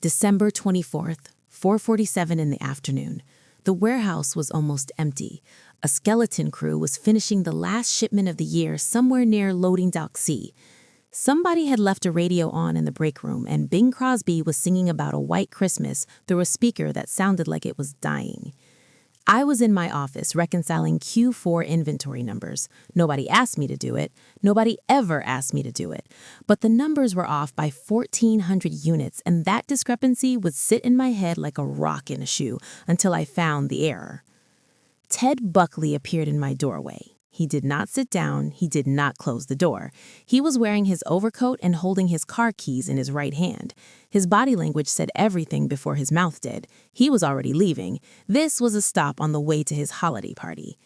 December 24th, 4:47 in the afternoon. The warehouse was almost empty. A skeleton crew was finishing the last shipment of the year somewhere near Loading Dock C. Somebody had left a radio on in the break room, and Bing Crosby was singing about a white Christmas through a speaker that sounded like it was dying. I was in my office reconciling Q4 inventory numbers. Nobody asked me to do it. Nobody ever asked me to do it. But the numbers were off by 1,400 units, and that discrepancy would sit in my head like a rock in a shoe until I found the error. Ted Buckley appeared in my doorway. He did not sit down. He did not close the door. He was wearing his overcoat and holding his car keys in his right hand. His body language said everything before his mouth did. He was already leaving. This was a stop on the way to his holiday party.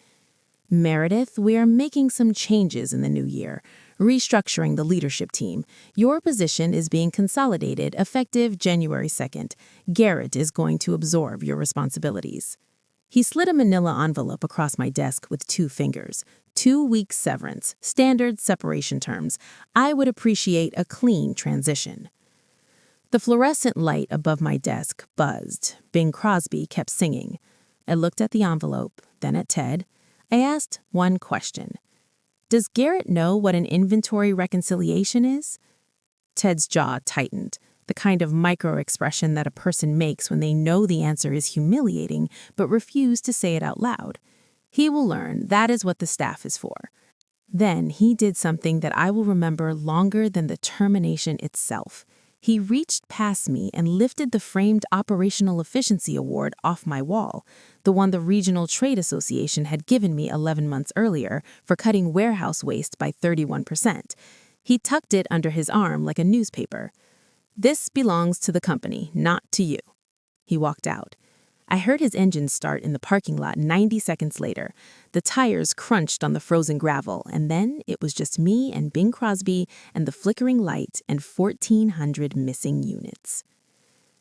Meredith, we are making some changes in the new year, restructuring the leadership team. Your position is being consolidated effective January 2nd. Garrett is going to absorb your responsibilities. He slid a manila envelope across my desk with 2 fingers. 2 weeks severance, standard separation terms. I would appreciate a clean transition. The fluorescent light above my desk buzzed. Bing Crosby kept singing. I looked at the envelope, then at Ted. I asked one question. Does Garrett know what an inventory reconciliation is? Ted's jaw tightened. The kind of micro-expression that a person makes when they know the answer is humiliating but refuse to say it out loud. He will learn that is what the staff is for. Then he did something that I will remember longer than the termination itself. He reached past me and lifted the framed Operational Efficiency Award off my wall, the one the Regional Trade Association had given me 11 months earlier for cutting warehouse waste by 31%. He tucked it under his arm like a newspaper. This belongs to the company, not to you. He walked out. I heard his engine start in the parking lot 90 seconds later. The tires crunched on the frozen gravel, and then it was just me and Bing Crosby and the flickering light and 1,400 missing units.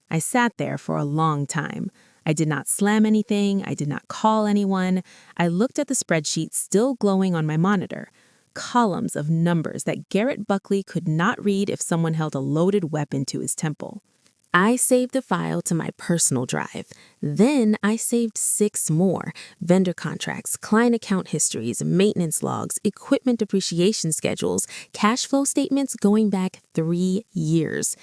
I sat there for a long time. I did not slam anything. I did not call anyone. I looked at the spreadsheet still glowing on my monitor. Columns of numbers that Garrett Buckley could not read if someone held a loaded weapon to his temple. I saved the file to my personal drive. Then I saved 6 more: vendor contracts, client account histories, maintenance logs, equipment depreciation schedules, cash flow statements going back 3 years.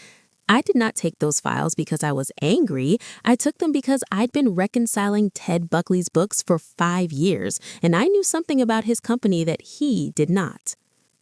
I did not take those files because I was angry. I took them because I'd been reconciling Ted Buckley's books for 5 years, and I knew something about his company that he did not.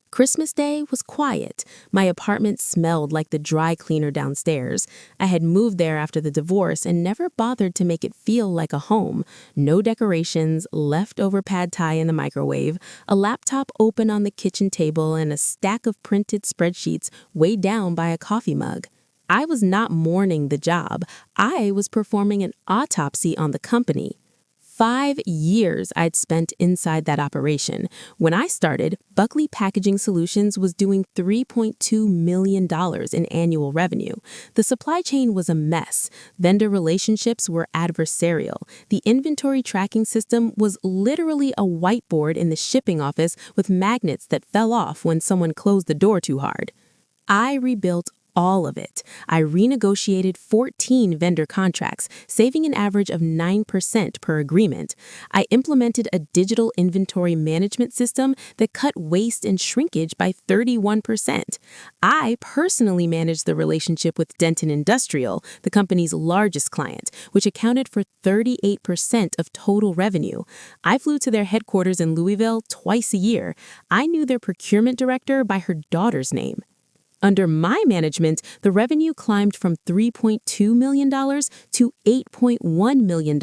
Christmas Day was quiet. My apartment smelled like the dry cleaner downstairs. I had moved there after the divorce and never bothered to make it feel like a home. No decorations, leftover pad thai in the microwave, a laptop open on the kitchen table, and a stack of printed spreadsheets weighed down by a coffee mug. I was not mourning the job. I was performing an autopsy on the company. 5 years I'd spent inside that operation. When I started, Buckley Packaging Solutions was doing $3.2 million in annual revenue. The supply chain was a mess. Vendor relationships were adversarial. The inventory tracking system was literally a whiteboard in the shipping office with magnets that fell off when someone closed the door too hard. I rebuilt all of it. I renegotiated 14 vendor contracts, saving an average of 9% per agreement. I implemented a digital inventory management system that cut waste and shrinkage by 31%. I personally managed the relationship with Denton Industrial, the company's largest client, which accounted for 38% of total revenue. I flew to their headquarters in Louisville twice a year. I knew their procurement director by her daughter's name. Under my management, the revenue climbed from $3.2 million to $8.1 million.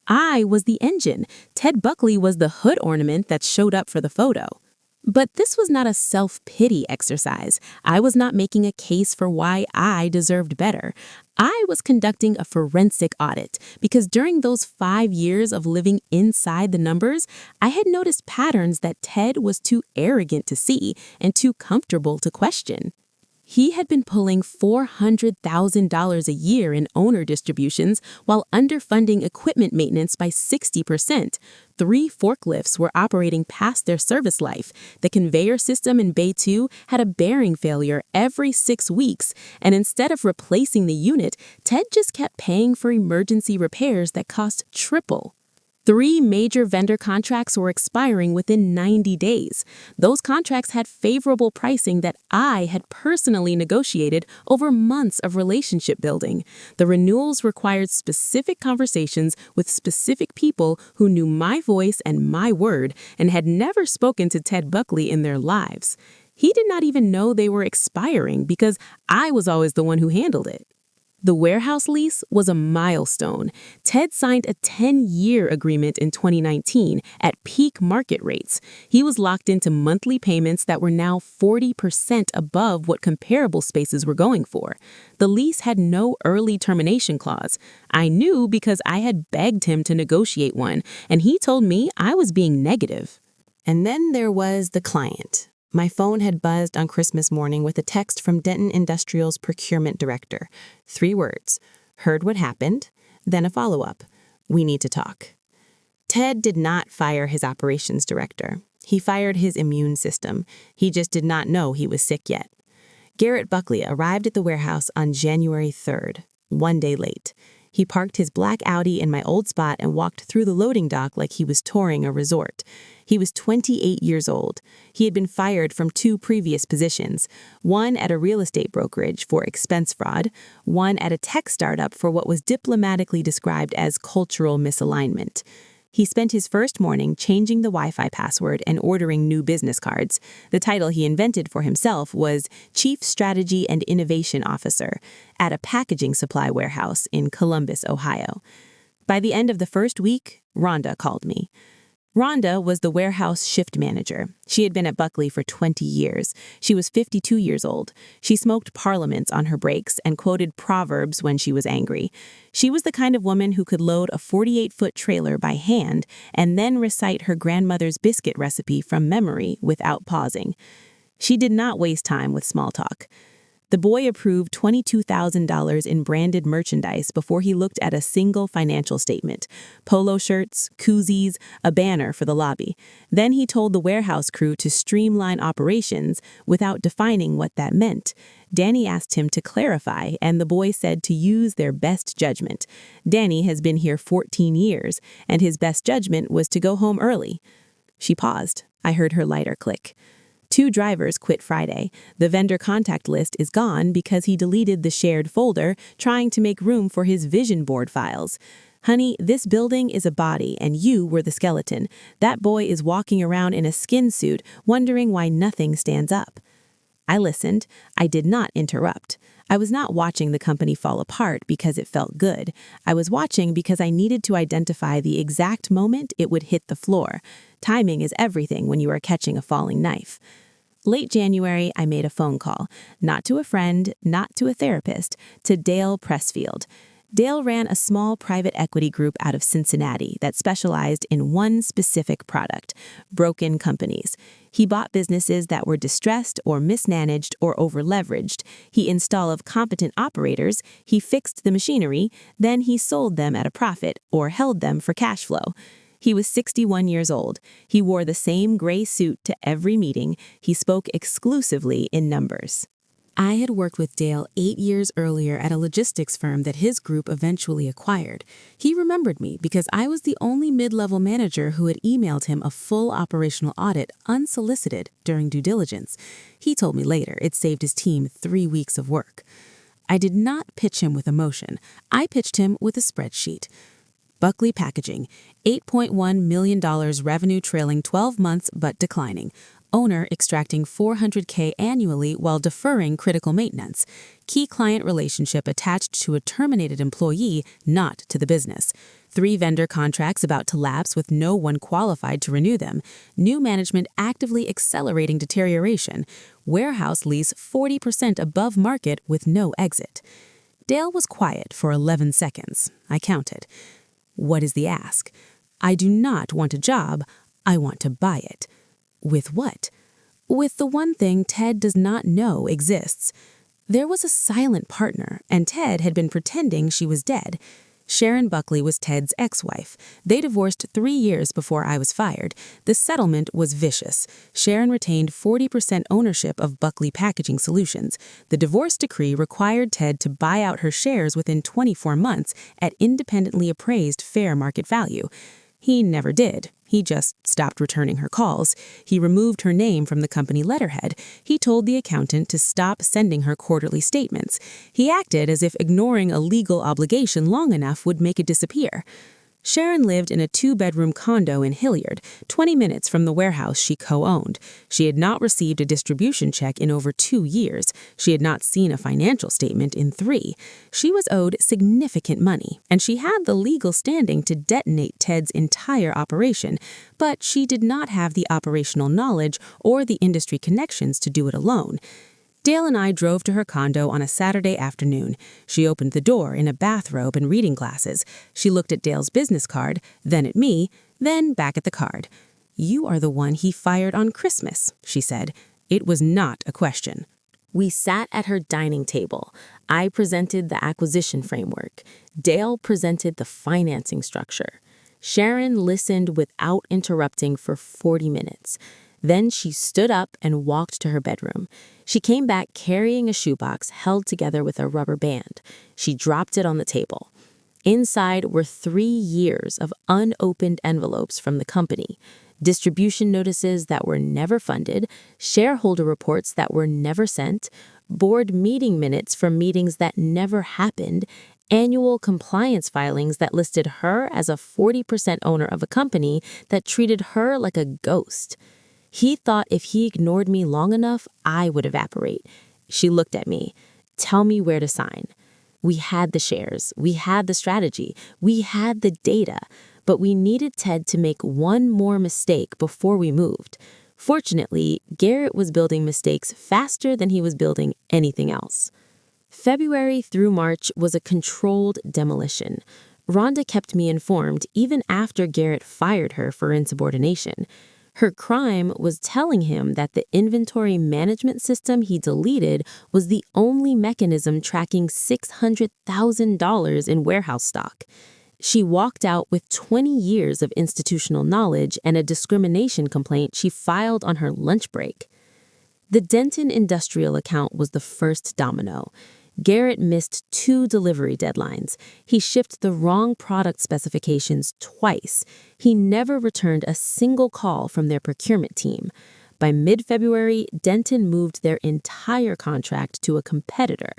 I was the engine. Ted Buckley was the hood ornament that showed up for the photo. But this was not a self-pity exercise. I was not making a case for why I deserved better. I was conducting a forensic audit because during those 5 years of living inside the numbers, I had noticed patterns that Ted was too arrogant to see and too comfortable to question. He had been pulling $400,000 a year in owner distributions while underfunding equipment maintenance by 60%. 3 forklifts were operating past their service life. The conveyor system in Bay 2 had a bearing failure every 6 weeks, and instead of replacing the unit, Ted just kept paying for emergency repairs that cost triple. 3 major vendor contracts were expiring within 90 days. Those contracts had favorable pricing that I had personally negotiated over months of relationship building. The renewals required specific conversations with specific people who knew my voice and my word and had never spoken to Ted Buckley in their lives. He did not even know they were expiring because I was always the one who handled it. The warehouse lease was a milestone. Ted signed a 10-year agreement in 2019 at peak market rates. He was locked into monthly payments that were now 40% above what comparable spaces were going for. The lease had no early termination clause. I knew because I had begged him to negotiate one, and he told me I was being negative. And then there was the client. My phone had buzzed on Christmas morning with a text from Denton Industrial's procurement director. 3 words. Heard what happened, then a follow-up. We need to talk. Ted did not fire his operations director. He fired his immune system. He just did not know he was sick yet. Garrett Buckley arrived at the warehouse on January 3rd, 1 day late. He parked his black Audi in my old spot and walked through the loading dock like he was touring a resort. He was 28 years old. He had been fired from 2 previous positions, one at a real estate brokerage for expense fraud, one at a tech startup for what was diplomatically described as cultural misalignment. He spent his first morning changing the Wi-Fi password and ordering new business cards. The title he invented for himself was Chief Strategy and Innovation Officer at a packaging supply warehouse in Columbus, Ohio. By the end of the first week, Rhonda called me. Rhonda was the warehouse shift manager. She had been at Buckley for 20 years. She was 52 years old. She smoked parliaments on her breaks and quoted proverbs when she was angry. She was the kind of woman who could load a 48-foot trailer by hand and then recite her grandmother's biscuit recipe from memory without pausing. She did not waste time with small talk. The boy approved $22,000 in branded merchandise before he looked at a single financial statement. Polo shirts, koozies, a banner for the lobby. Then he told the warehouse crew to streamline operations without defining what that meant. Danny asked him to clarify, and the boy said to use their best judgment. Danny has been here 14 years, and his best judgment was to go home early. She paused. I heard her lighter click. 2 drivers quit Friday. The vendor contact list is gone because he deleted the shared folder, trying to make room for his vision board files. Honey, this building is a body and you were the skeleton. That boy is walking around in a skin suit, wondering why nothing stands up. I listened. I did not interrupt. I was not watching the company fall apart because it felt good. I was watching because I needed to identify the exact moment it would hit the floor. Timing is everything when you are catching a falling knife. Late January, I made a phone call, not to a friend, not to a therapist, to Dale Pressfield. Dale ran a small private equity group out of Cincinnati that specialized in one specific product, broken companies. He bought businesses that were distressed or mismanaged or overleveraged. He installed competent operators, he fixed the machinery, then he sold them at a profit or held them for cash flow. He was 61 years old. He wore the same gray suit to every meeting. He spoke exclusively in numbers. I had worked with Dale 8 years earlier at a logistics firm that his group eventually acquired. He remembered me because I was the only mid-level manager who had emailed him a full operational audit unsolicited during due diligence. He told me later it saved his team 3 weeks of work. I did not pitch him with emotion. I pitched him with a spreadsheet. Buckley Packaging, $8.1 million revenue trailing 12 months but declining. Owner extracting $400K annually while deferring critical maintenance. Key client relationship attached to a terminated employee, not to the business. 3 vendor contracts about to lapse with no one qualified to renew them. New management actively accelerating deterioration. Warehouse lease 40% above market with no exit. Dale was quiet for 11 seconds. I counted. What is the ask? I do not want a job. I want to buy it. With what? With the one thing Ted does not know exists. There was a silent partner, and Ted had been pretending she was dead. Sharon Buckley was Ted's ex-wife. They divorced 3 years before I was fired. The settlement was vicious. Sharon retained 40% ownership of Buckley Packaging Solutions. The divorce decree required Ted to buy out her shares within 24 months at independently appraised fair market value. He never did. He just stopped returning her calls. He removed her name from the company letterhead. He told the accountant to stop sending her quarterly statements. He acted as if ignoring a legal obligation long enough would make it disappear. Sharon lived in a 2-bedroom condo in Hilliard, 20 minutes from the warehouse she co-owned. She had not received a distribution check in over 2 years. She had not seen a financial statement in 3. She was owed significant money, and she had the legal standing to detonate Ted's entire operation, but she did not have the operational knowledge or the industry connections to do it alone. Dale and I drove to her condo on a Saturday afternoon. She opened the door in a bathrobe and reading glasses. She looked at Dale's business card, then at me, then back at the card. "You are the one he fired on Christmas," she said. It was not a question. We sat at her dining table. I presented the acquisition framework. Dale presented the financing structure. Sharon listened without interrupting for 40 minutes. Then she stood up and walked to her bedroom. She came back carrying a shoebox held together with a rubber band. She dropped it on the table. Inside were 3 years of unopened envelopes from the company, distribution notices that were never funded, shareholder reports that were never sent, board meeting minutes from meetings that never happened, annual compliance filings that listed her as a 40% owner of a company that treated her like a ghost. He thought if he ignored me long enough, I would evaporate. She looked at me. "Tell me where to sign." We had the shares, we had the strategy, we had the data, but we needed Ted to make one more mistake before we moved. Fortunately, Garrett was building mistakes faster than he was building anything else. February through March was a controlled demolition. Rhonda kept me informed even after Garrett fired her for insubordination. Her crime was telling him that the inventory management system he deleted was the only mechanism tracking $600,000 in warehouse stock. She walked out with 20 years of institutional knowledge and a discrimination complaint she filed on her lunch break. The Denton Industrial account was the first domino. Garrett missed 2 delivery deadlines. He shipped the wrong product specifications twice. He never returned a single call from their procurement team. By mid-February, Denton moved their entire contract to a competitor.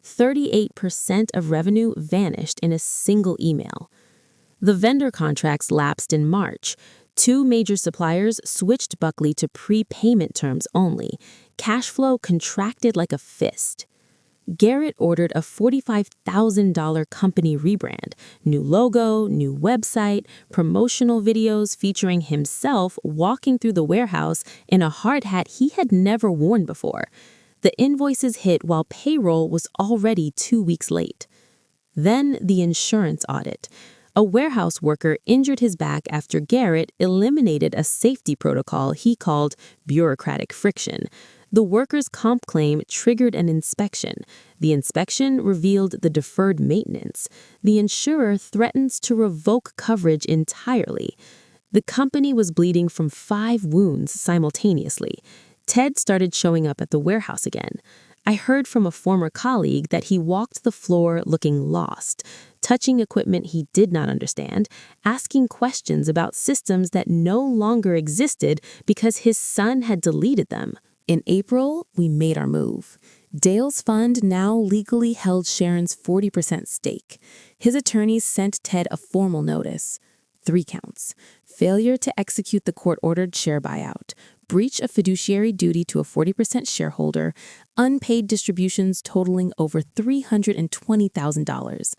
38% of revenue vanished in a single email. The vendor contracts lapsed in March. 2 major suppliers switched Buckley to prepayment terms only. Cash flow contracted like a fist. Garrett ordered a $45,000 company rebrand, new logo, new website, promotional videos featuring himself walking through the warehouse in a hard hat he had never worn before. The invoices hit while payroll was already 2 weeks late. Then the insurance audit. A warehouse worker injured his back after Garrett eliminated a safety protocol he called bureaucratic friction. The worker's comp claim triggered an inspection. The inspection revealed the deferred maintenance. The insurer threatens to revoke coverage entirely. The company was bleeding from 5 wounds simultaneously. Ted started showing up at the warehouse again. I heard from a former colleague that he walked the floor looking lost, touching equipment he did not understand, asking questions about systems that no longer existed because his son had deleted them. In April, we made our move. Dale's fund now legally held Sharon's 40% stake. His attorneys sent Ted a formal notice. 3 counts: failure to execute the court-ordered share buyout, breach of fiduciary duty to a 40% shareholder, unpaid distributions totaling over $320,000.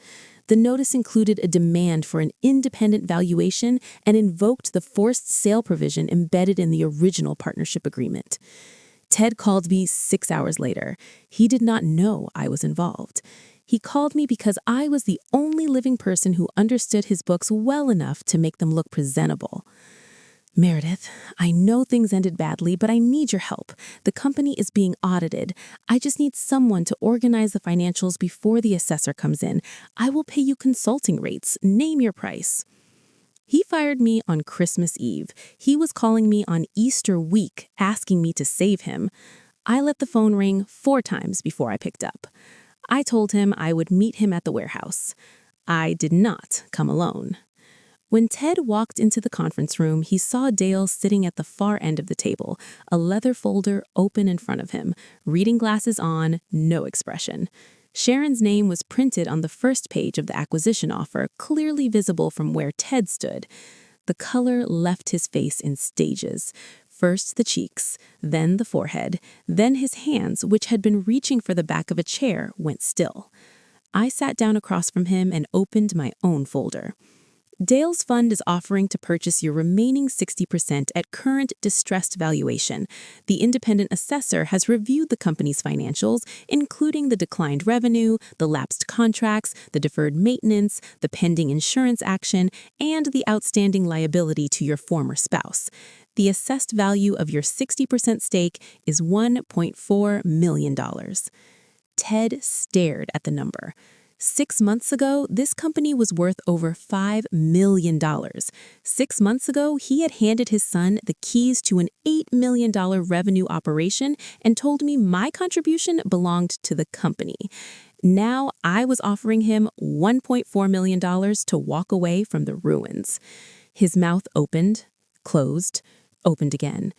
The notice included a demand for an independent valuation and invoked the forced sale provision embedded in the original partnership agreement. Ted called me 6 hours later. He did not know I was involved. He called me because I was the only living person who understood his books well enough to make them look presentable. Meredith, I know things ended badly, but I need your help. The company is being audited. I just need someone to organize the financials before the assessor comes in. I will pay you consulting rates. Name your price. He fired me on Christmas Eve. He was calling me on Easter week, asking me to save him. I let the phone ring 4 times before I picked up. I told him I would meet him at the warehouse. I did not come alone. When Ted walked into the conference room, he saw Dale sitting at the far end of the table, a leather folder open in front of him, reading glasses on, no expression. Sharon's name was printed on the first page of the acquisition offer, clearly visible from where Ted stood. The color left his face in stages. First the cheeks, then the forehead, then his hands, which had been reaching for the back of a chair, went still. I sat down across from him and opened my own folder. Dale's fund is offering to purchase your remaining 60% at current distressed valuation. The independent assessor has reviewed the company's financials, including the declined revenue, the lapsed contracts, the deferred maintenance, the pending insurance action, and the outstanding liability to your former spouse. The assessed value of your 60% stake is $1.4 million. Ted stared at the number. 6 months ago, this company was worth over $5 million. 6 months ago, he had handed his son the keys to an $8 million revenue operation and told me my contribution belonged to the company. Now I was offering him $1.4 million to walk away from the ruins. His mouth opened, closed, opened again.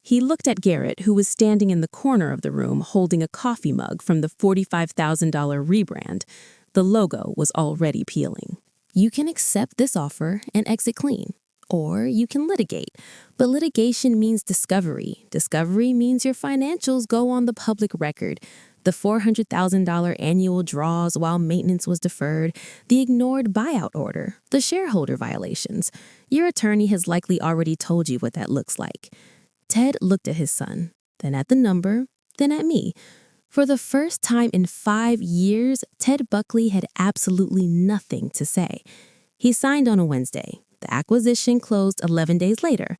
He looked at Garrett, who was standing in the corner of the room holding a coffee mug from the $45,000 rebrand. The logo was already peeling. You can accept this offer and exit clean, or you can litigate. But litigation means discovery. Discovery means your financials go on the public record. The $400,000 annual draws while maintenance was deferred, the ignored buyout order, the shareholder violations. Your attorney has likely already told you what that looks like. Ted looked at his son, then at the number, then at me. For the first time in 5 years, Ted Buckley had absolutely nothing to say. He signed on a Wednesday. The acquisition closed 11 days later.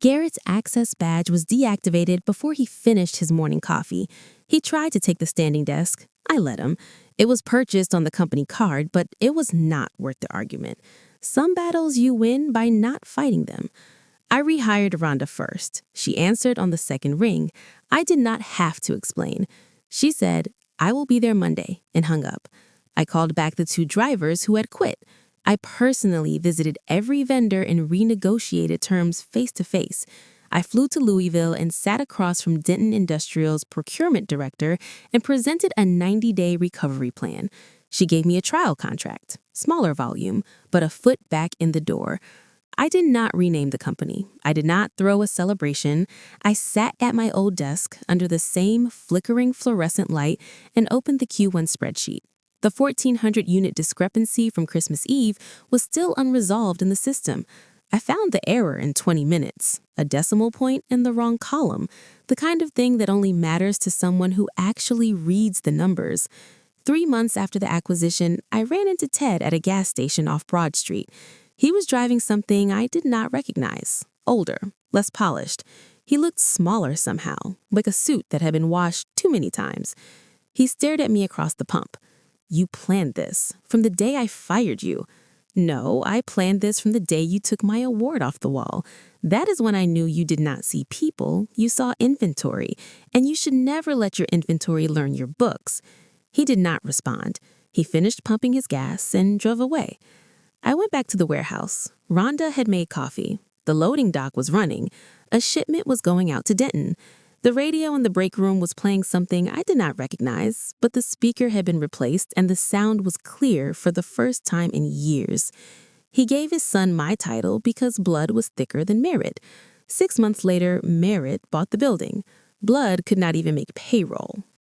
Garrett's access badge was deactivated before he finished his morning coffee. He tried to take the standing desk. I let him. It was purchased on the company card, but it was not worth the argument. Some battles you win by not fighting them. I rehired Rhonda first. She answered on the second ring. I did not have to explain. She said, "I will be there Monday," and hung up. I called back the 2 drivers who had quit. I personally visited every vendor and renegotiated terms face to face. I flew to Louisville and sat across from Denton Industrial's procurement director and presented a 90-day recovery plan. She gave me a trial contract, smaller volume, but a foot back in the door. I did not rename the company. I did not throw a celebration. I sat at my old desk under the same flickering fluorescent light and opened the Q1 spreadsheet. The 1,400-unit discrepancy from Christmas Eve was still unresolved in the system. I found the error in 20 minutes, a decimal point in the wrong column, the kind of thing that only matters to someone who actually reads the numbers. 3 months after the acquisition, I ran into Ted at a gas station off Broad Street. He was driving something I did not recognize, older, less polished. He looked smaller somehow, like a suit that had been washed too many times. He stared at me across the pump. "You planned this from the day I fired you." "No, I planned this from the day you took my award off the wall. That is when I knew you did not see people, you saw inventory, and you should never let your inventory learn your books." He did not respond. He finished pumping his gas and drove away. I went back to the warehouse. Rhonda had made coffee. The loading dock was running. A shipment was going out to Denton. The radio in the break room was playing something I did not recognize, but the speaker had been replaced and the sound was clear for the first time in years. He gave his son my title because blood was thicker than merit. 6 months later, merit bought the building. Blood could not even make payroll.